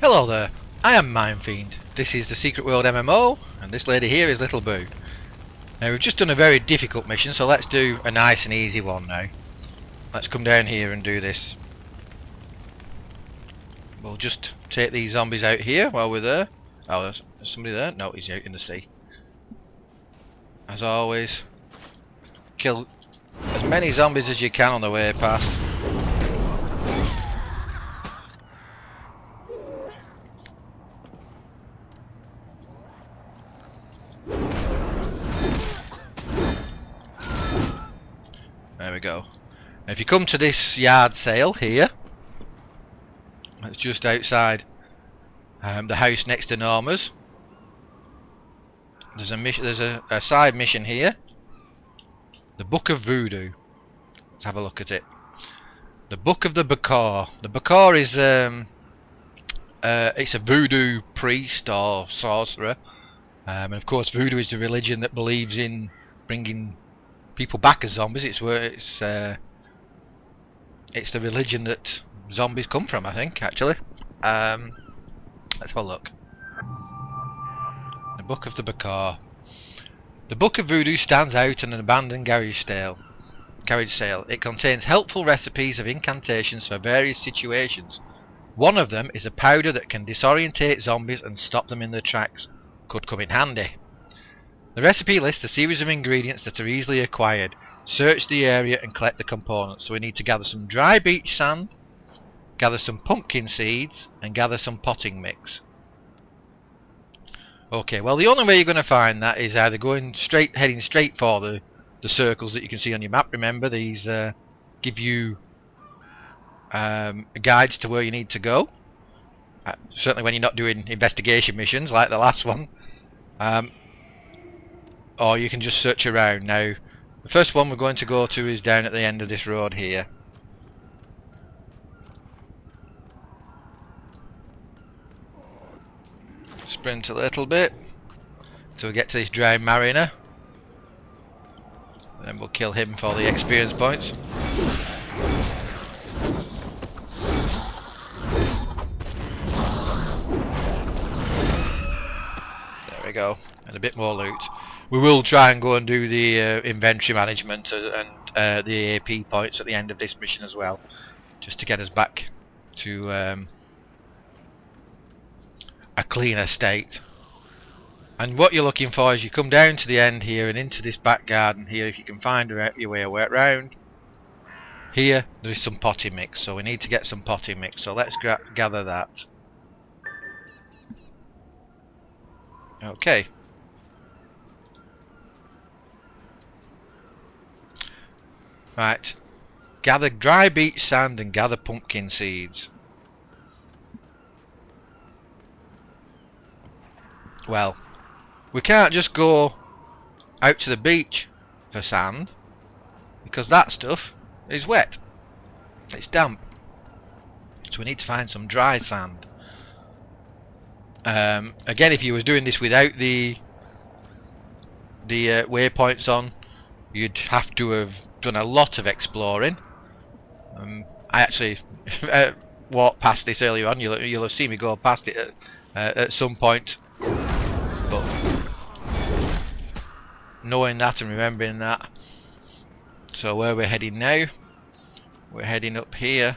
Hello there, I am Mindfiend. This is the Secret World MMO, and this lady here is Little Boo. Now we've just done a very difficult mission, so let's do a nice and easy one now. Let's come down here and do this. We'll just take these zombies out here while we're there. Oh, there's somebody there? No, he's out in the sea. As always, kill as many zombies as you can on the way past. There we go. Now if you come to this yard sale here, it's just outside the house next to Norma's. There's a mission. There's a side mission here. The Book of Voodoo. Let's have a look at it. The Book of the Bokor. The Bokor is it's a voodoo priest or sorcerer, and of course voodoo is the religion that believes in bringing people back as zombies. It's the religion that zombies come from, I think, actually. Let's have a look. The Book of the Bokor. The Book of Voodoo stands out in an abandoned carriage sale. It contains helpful recipes of incantations for various situations. One of them is a powder that can disorientate zombies and stop them in their tracks. Could come in handy. The recipe lists a series of ingredients that are easily acquired. Search the area and collect the components. So we need to gather some dry beach sand, gather some pumpkin seeds, and gather some potting mix. Okay, well the only way you're going to find that is either heading straight for the circles that you can see on your map. Remember, these give you guides to where you need to go. Certainly when you're not doing investigation missions like the last one. Or you can just search around. Now, the first one we're going to go to is down at the end of this road here. Sprint a little bit till we get to this drowned mariner. Then we'll kill him for the experience points. There we go. And a bit more loot. We will try and go and do the inventory management and the AP points at the end of this mission as well, just to get us back to a cleaner state. And what you're looking for is you come down to the end here and into this back garden here. If you can find your way around here, there is some potting mix, so we need to get some potting mix, so let's gather that. Okay. Right, gather dry beach sand and gather pumpkin seeds. Well, we can't just go out to the beach for sand, because that stuff is wet. It's damp. So we need to find some dry sand. Again, if you was doing this without the waypoints on, you'd have to have done a lot of exploring. I actually walked past this earlier on. You'll have seen me go past it at some point. But knowing that and remembering that, so where we're heading now, we're heading up here.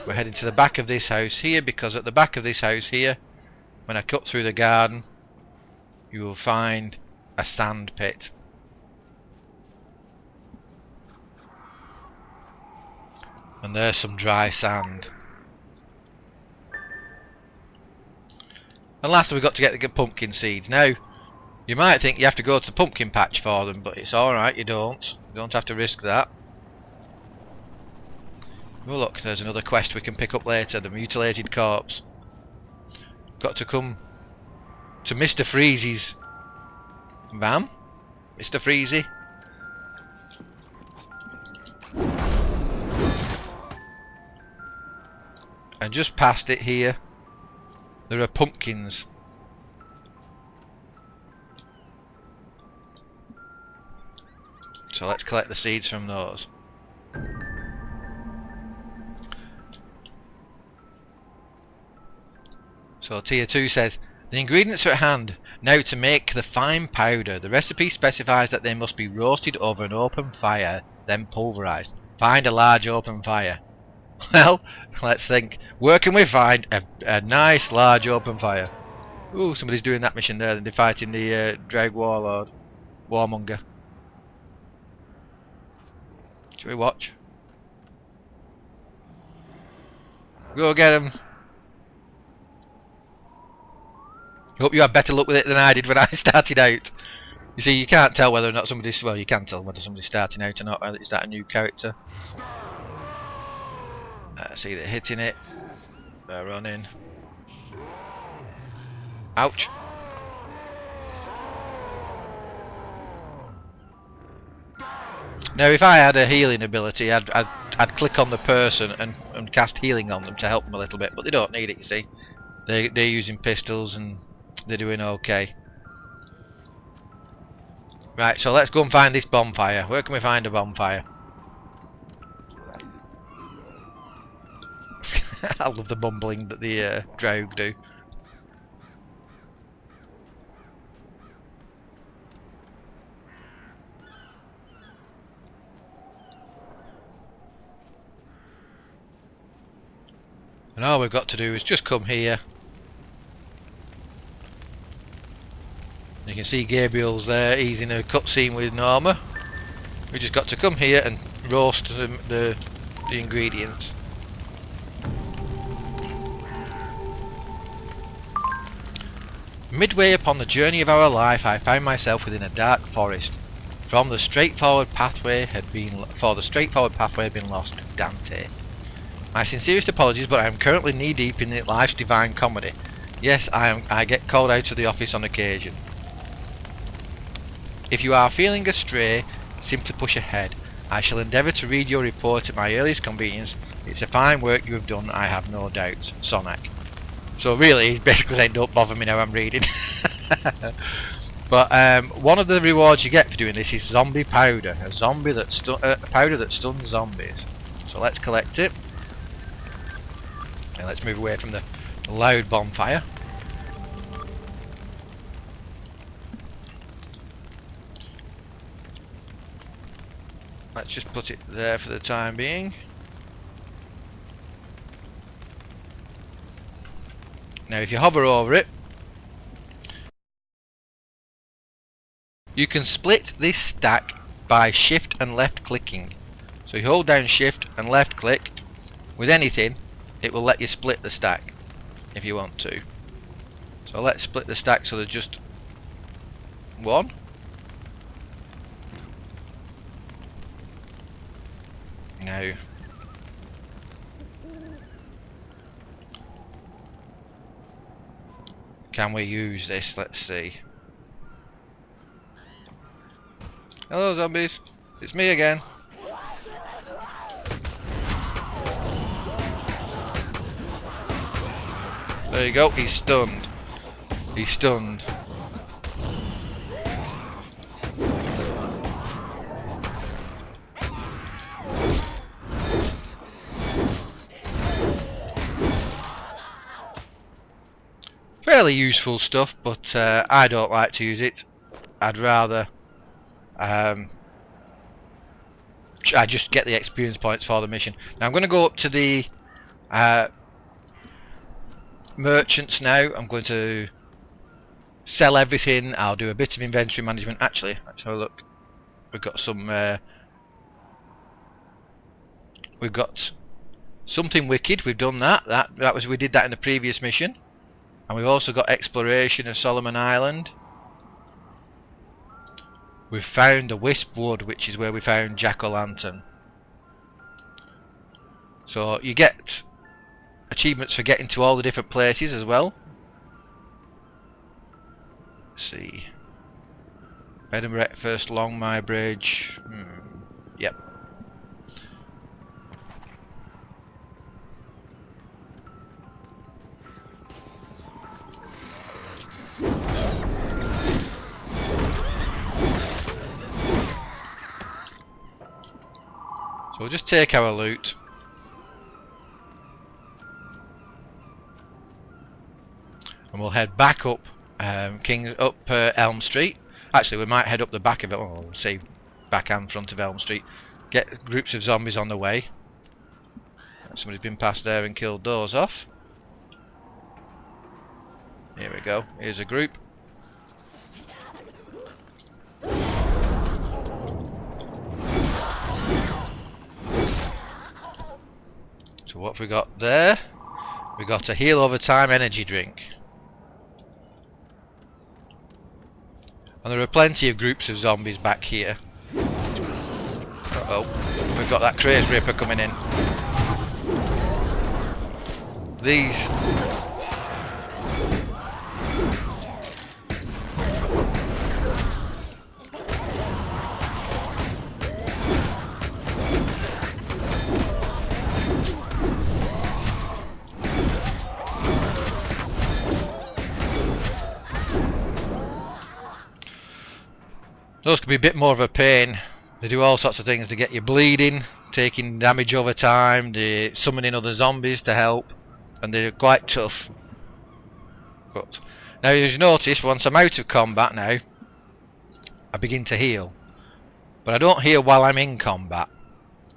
We're heading to the back of this house here, because at the back of this house here, when I cut through the garden, you will find a sand pit. And there's some dry sand. And lastly, we've got to get the pumpkin seeds. Now, you might think you have to go to the pumpkin patch for them, but it's alright, you don't. You don't have to risk that. Oh look, there's another quest we can pick up later, the mutilated corpse. Got to come to Mr. Freezy's van. Mr. Freezy. And just past it here, there are pumpkins. So let's collect the seeds from those. So tier 2 says, the ingredients are at hand. Now to make the fine powder. The recipe specifies that they must be roasted over an open fire, then pulverised. Find a large open fire. Well, let's think. Where can we find a nice large open fire? Ooh, somebody's doing that mission there. They're fighting the Draug Warlord. Warmonger. Should we watch? Go get him. Hope you had better luck with it than I did when I started out. You see, you can't tell whether or not somebody's... Well, you can tell whether somebody's starting out or not. Is that a new character? See, they're hitting it. They're running. Ouch. Now, if I had a healing ability, I'd click on the person and cast healing on them to help them a little bit. But they don't need it, you see. They're using pistols and they're doing okay. Right, so let's go and find this bonfire. Where can we find a bonfire? I love the mumbling that the Draug do. And all we've got to do is just come here. You can see Gabriel's there, he's in a cutscene with Norma. We just got to come here and roast the ingredients. Midway upon the journey of our life, I found myself within a dark forest. For the straightforward pathway had been lost. Dante. My sincerest apologies, but I am currently knee-deep in life's divine comedy. Yes, I get called out of the office on occasion. If you are feeling astray, simply push ahead. I shall endeavour to read your report at my earliest convenience. It's a fine work you have done, I have no doubts. Sonak. So really, he's basically saying, don't bother me now, I'm reading. But one of the rewards you get for doing this is zombie powder. A powder that stuns zombies. So let's collect it. And let's move away from the loud bonfire. Let's just put it there for the time being. Now if you hover over it, you can split this stack by shift and left clicking. So you hold down shift and left click with anything, it will let you split the stack if you want to. So let's split the stack so there's just one. Now can we use this? Let's see. Hello zombies, it's me again. There you go, he's stunned. He's stunned. Fairly useful stuff, but I don't like to use it. I'd rather I just get the experience points for the mission. Now I'm going to go up to the merchants now. I'm going to sell everything. I'll do a bit of inventory management. Actually, let's have a look. We've got some we've got something wicked. We've done that. We did that in the previous mission. And we've also got exploration of Solomon Island. We've found the Wisp Wood, which is where we found Jack-o'-lantern. So you get achievements for getting to all the different places as well. Let's see. Bed and breakfast, Longmire Bridge. Yep. So we'll just take our loot. And we'll head back up Elm Street. Actually, we might head up the back of it. Oh, we'll see, back and front of Elm Street. Get groups of zombies on the way. Somebody's been past there and killed those off. Here we go. Here's a group. So what have we got there? We got a heal over time energy drink. And there are plenty of groups of zombies back here. Uh-oh, we've got that craze ripper coming in. These... Those could be a bit more of a pain. They do all sorts of things. They get you bleeding, taking damage over time, they're summoning other zombies to help, and they're quite tough. But now, as you notice, once I'm out of combat now, I begin to heal. But I don't heal while I'm in combat,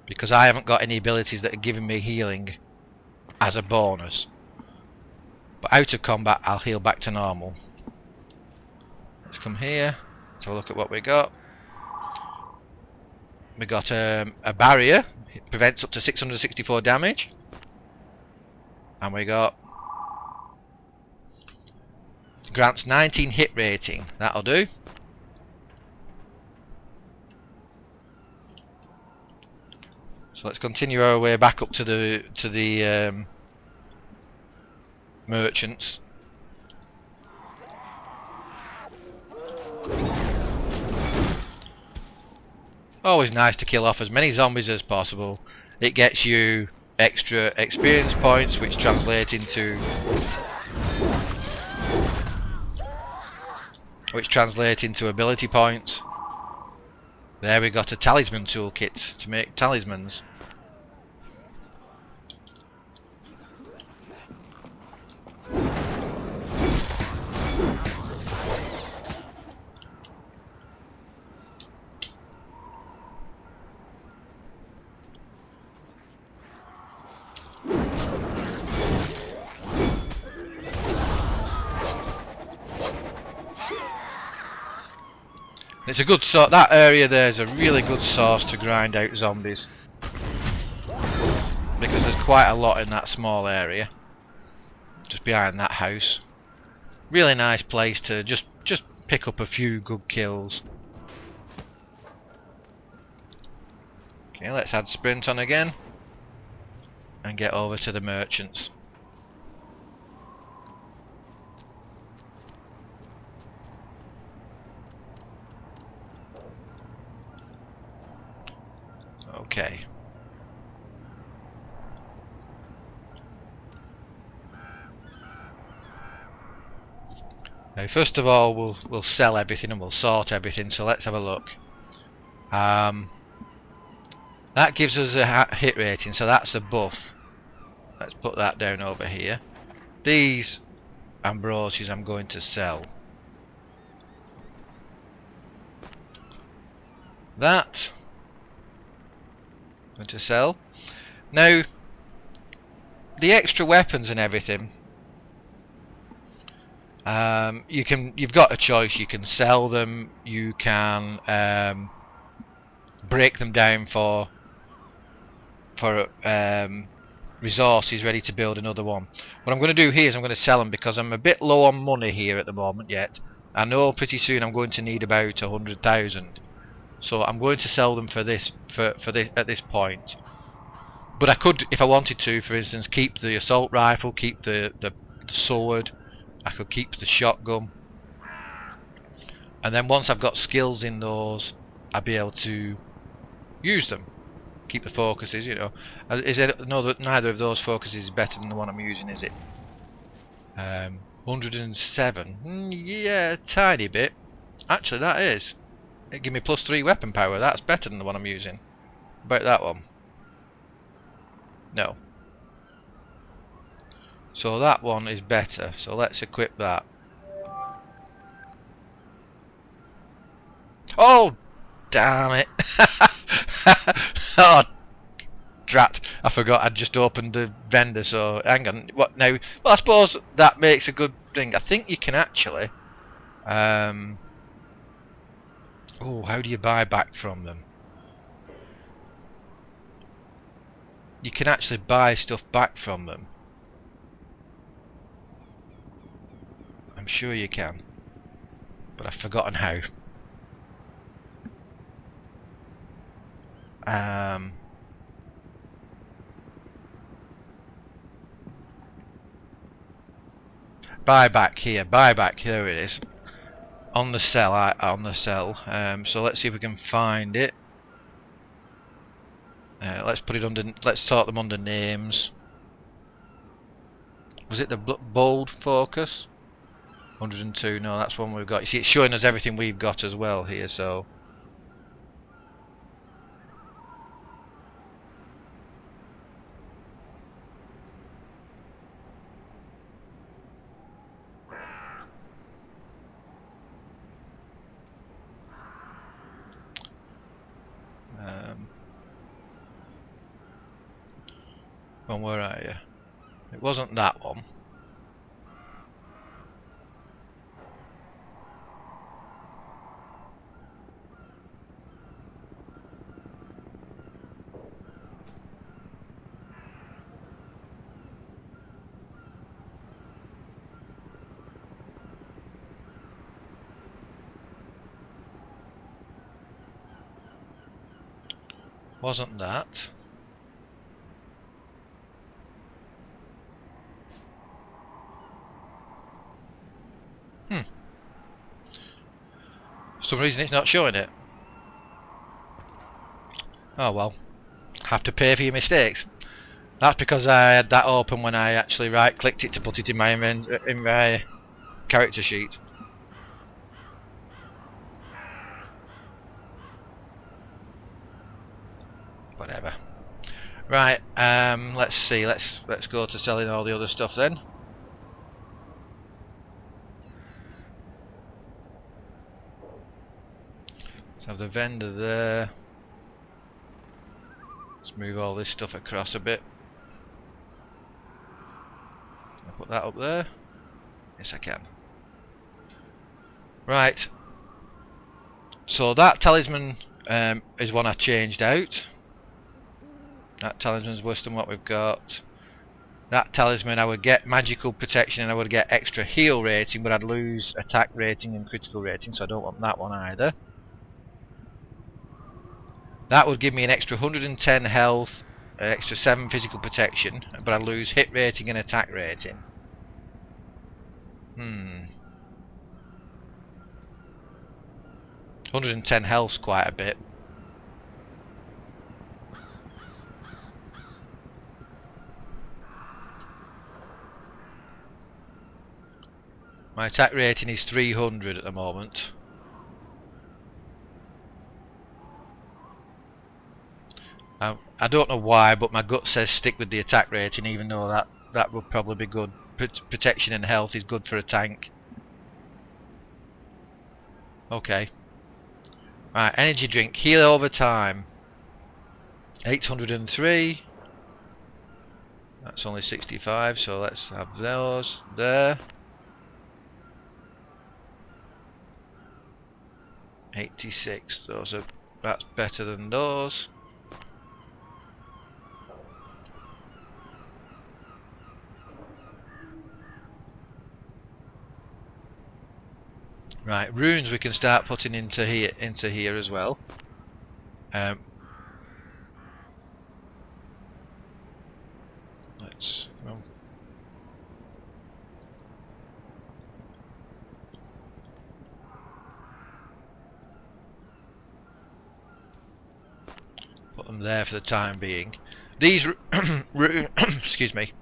because I haven't got any abilities that are giving me healing as a bonus. But out of combat, I'll heal back to normal. Let's come here. Let's have a look at what we got. We got a barrier. It prevents up to 664 damage. And we got... grants 19 hit rating. That'll do. So let's continue our way back up to the merchants. Always nice to kill off as many zombies as possible. It gets you extra experience points, which translate into ability points. There we got a talisman toolkit to make talismans. It's a good sort. That area there is a really good source to grind out zombies, because there's quite a lot in that small area, just behind that house. Really nice place to just pick up a few good kills. Okay, let's add sprint on again and get over to the merchants. Okay. Now, first of all, we'll sell everything and we'll sort everything. So let's have a look. That gives us a hit rating, so that's a buff. Let's put that down over here. These ambrosias I'm going to sell. That I'm going to sell. Now, the extra weapons and everything, you've got a choice. You can sell them, you can break them down for resources ready to build another one. What I'm going to do here is I'm going to sell them, because I'm a bit low on money here at the moment yet. I know pretty soon I'm going to need about 100,000, so I'm going to sell them for this at this point. But I could, if I wanted to, for instance, keep the assault rifle, keep the sword. I could keep the shotgun, and then once I've got skills in those, I'll be able to use them. Keep the focuses, you know. Neither of those focuses is better than the one I'm using, is it? 107. Yeah, a tiny bit. Actually, that is. It gives me +3 weapon power. That's better than the one I'm using. About that one. No. So that one is better. So let's equip that. Oh, damn it. Oh, drat. I forgot I'd just opened the vendor, so hang on. What now? Well, I suppose that makes a good thing. I think you can actually... oh, how do you buy back from them? You can actually buy stuff back from them. I'm sure you can. But I've forgotten how. Buy back here. Buy back. Here it is. On the cell. On the cell. So let's see if we can find it. Let's put it under. Let's sort them under names. Was it the bold focus? 102. No, that's one we've got. You see, it's showing us everything we've got as well here. So. Well, where are you? It wasn't that one. Wasn't that? For some reason it's not showing it. Oh well. Have to pay for your mistakes. That's because I had that open when I actually right clicked it to put it in my character sheet. Whatever. Right, let's see, let's go to selling all the other stuff then. Let's have the vendor there. Let's move all this stuff across a bit. Can I put that up there? Yes I can. Right. So that talisman is one I changed out. That talisman's worse than what we've got. That talisman I would get magical protection and I would get extra heal rating, but I'd lose attack rating and critical rating, so I don't want that one either. That would give me an extra 110 health, extra 7 physical protection, but I'd lose hit rating and attack rating. 110 health's quite a bit. My attack rating is 300 at the moment. I don't know why, but my gut says stick with the attack rating, even though that would probably be good. Protection and health is good for a tank. Okay. Right, energy drink. Heal over time. 803. That's only 65, so let's have those there. 86. That's better than those. Right, runes we can start putting into here as well. Let's put them there for the time being. These excuse me.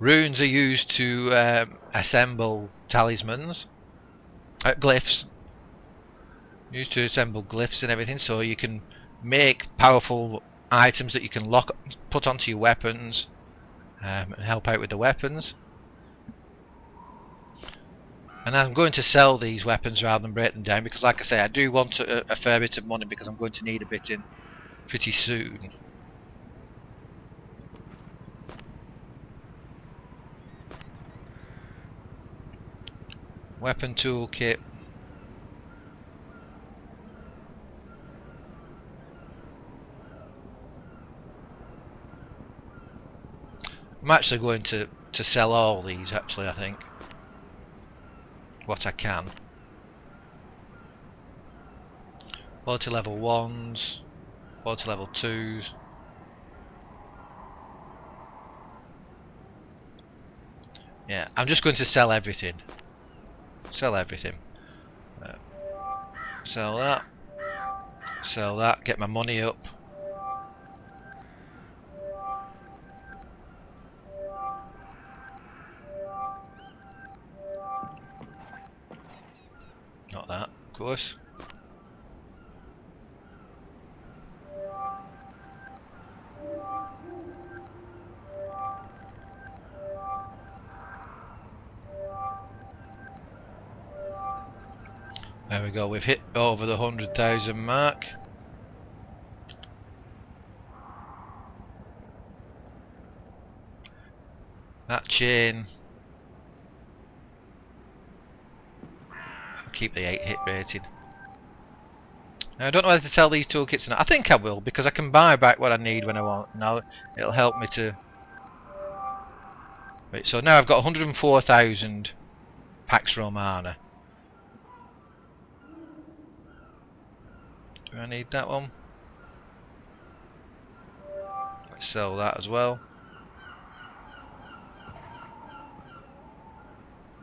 Runes are used to assemble talismans. Glyphs. Used to assemble glyphs and everything, so you can make powerful items that you can put onto your weapons and help out with the weapons. And I'm going to sell these weapons rather than break them down, because like I say, I do want a fair bit of money, because I'm going to need a bit in pretty soon. Weapon toolkit. I'm actually going to sell all these, actually, I think. What I can. Quality level 1s, quality level 2s. Yeah, I'm just going to sell everything. Sell everything. Sell that. Sell that, get my money up. Not that, of course. There we go, we've hit over the 100,000 mark. That chain. I'll keep the 8 hit rating. Now, I don't know whether to sell these toolkits or not. I think I will, because I can buy back what I need when I want. Now it'll help me to... Right, so now I've got 104,000 Pax Romana. Do I need that one? Let's sell that as well.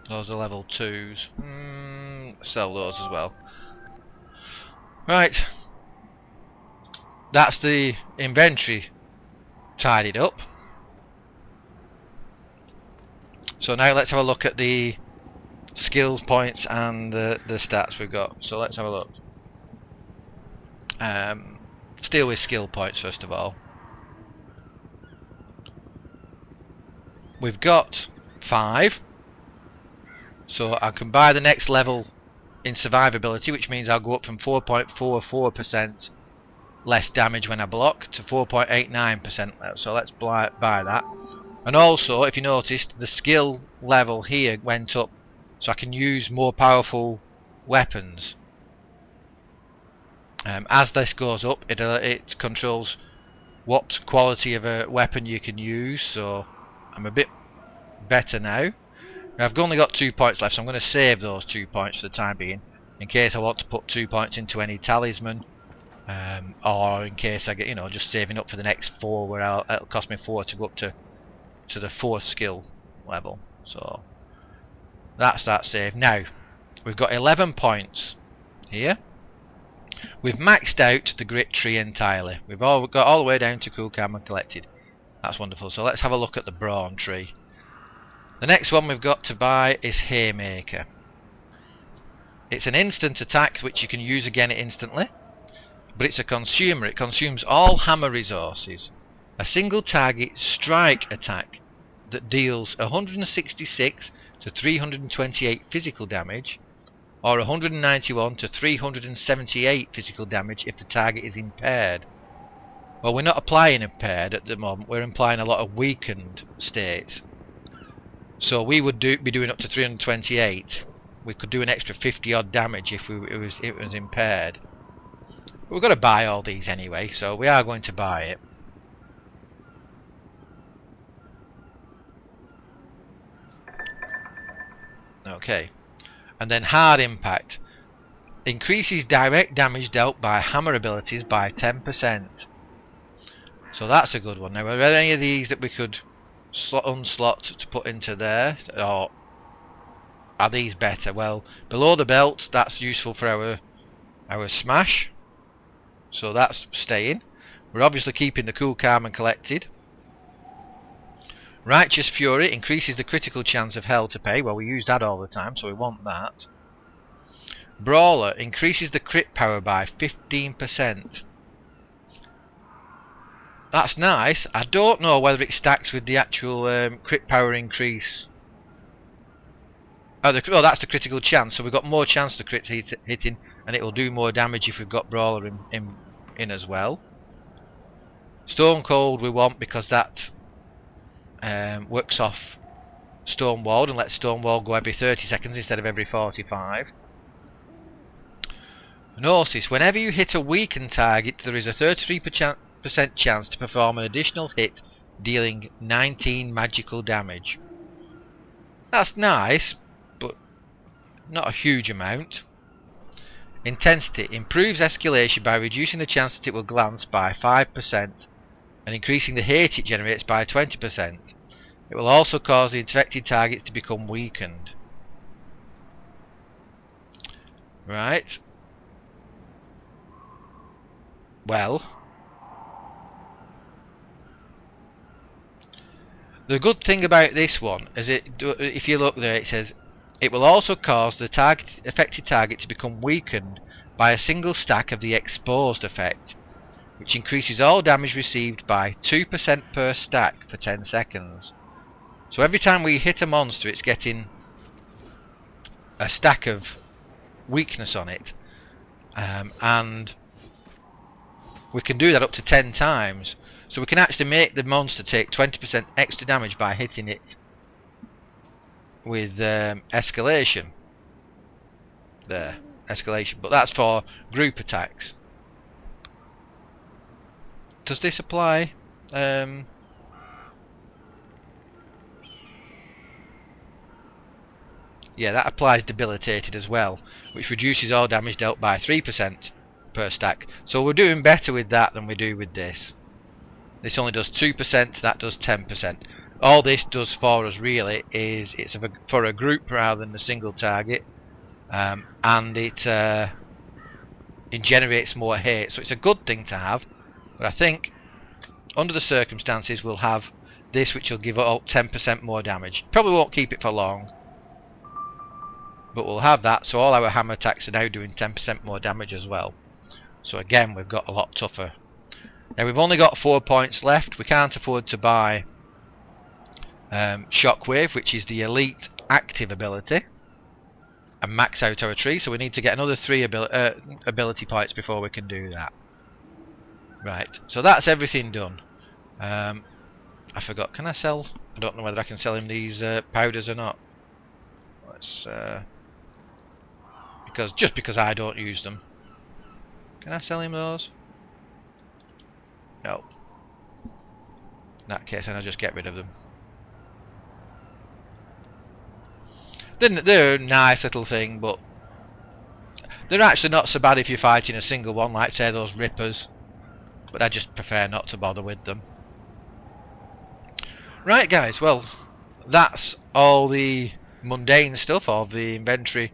Those are level 2s. Sell those as well. Right. That's the inventory tidied up. So now let's have a look at the skills points and the stats we've got. So let's have a look. Deal with skill points first of all. We've got 5. So I can buy the next level in survivability, which means I'll go up from 4.44% less damage when I block to 4.89%. So let's buy that. And also, if you noticed, the skill level here went up, so I can use more powerful weapons. As this goes up, it controls what quality of a weapon you can use, so I'm a bit better now. I've only got 2 points left, so I'm going to save those 2 points for the time being, in case I want to put 2 points into any talisman, or in case I get, just saving up for the next 4, where it'll cost me 4 to go up to the 4th skill level. So that's that save. Now we've got 11 points here. We've maxed out the grit tree entirely. We've got all the way down to cool, calm and collected. That's wonderful. So let's have a look at the brawn tree. The next one we've got to buy is Haymaker. It's an instant attack which you can use again instantly, but it's a consumer. It consumes all hammer resources. A single target strike attack that deals 166 to 328 physical damage, or 191 to 378 physical damage if the target is impaired. Well, we're not applying impaired at the moment, we're implying a lot of weakened states. So we would be doing up to 328. We could do an extra 50 odd damage if it was impaired. But we've got to buy all these anyway, so we are going to buy it. Okay. And then hard impact. Increases direct damage dealt by hammer abilities by 10%. So that's a good one. Now, are there any of these that we could unslot to put into there, or are these better? Well, below the belt, that's useful for our smash, so that's staying. We're obviously keeping the cool, calm and collected. Righteous Fury increases the critical chance of hell to pay. Well, we use that all the time, so we want that. Brawler increases the crit power by 15%. That's nice. I don't know whether it stacks with the actual crit power increase. Oh, that's the critical chance. So we've got more chance to crit hitting, and it will do more damage if we've got Brawler in as well. Stone Cold we want because that works off Stonewall and lets Stonewall go every 30 seconds instead of every 45. Gnosis. Whenever you hit a weakened target, there is a 33% chance to perform an additional hit, dealing 19 magical damage. That's nice, but not a huge amount. Intensity. Improves escalation by reducing the chance that it will glance by 5% and increasing the hate it generates by 20%. It will also cause the infected targets to become weakened. Right. Well, the good thing about this one is if you look there, it says it will also cause the affected target to become weakened by a single stack of the exposed effect, which increases all damage received by 2% per stack for 10 seconds. So every time we hit a monster, it's getting a stack of weakness on it, and we can do that up to 10 times. So we can actually make the monster take 20% extra damage by hitting it with escalation. There, escalation. But that's for group attacks. Does this apply? Yeah, that applies debilitated as well, which reduces all damage dealt by 3% per stack. So we're doing better with that than we do with this. This only does 2%, that does 10%. All this does for us really is it's for a group rather than a single target, and it generates more hate, so it's a good thing to have. But I think under the circumstances we'll have this, which will give out 10% more damage. Probably won't keep it for long, but we'll have that, so all our hammer attacks are now doing 10% more damage as well. So again, we've got a lot tougher. Now we've only got 4 points left. We can't afford to buy Shockwave, which is the elite active ability, and max out our tree, so we need to get another 3 ability points before we can do that. Right, so that's everything done. I forgot, can I sell? I don't know whether I can sell him these powders or not. Let's because I don't use them. Can I sell him those? No. In that case, then I'll just get rid of them. They're a nice little thing, but they're actually not so bad if you're fighting a single one, like say those Rippers. But I just prefer not to bother with them. Right guys, well, that's all the mundane stuff of the inventory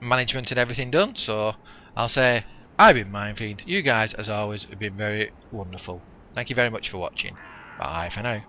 management and everything done. So I'll say I've been Mindfiend. You guys, as always, have been very wonderful. Thank you very much for watching. Bye for now.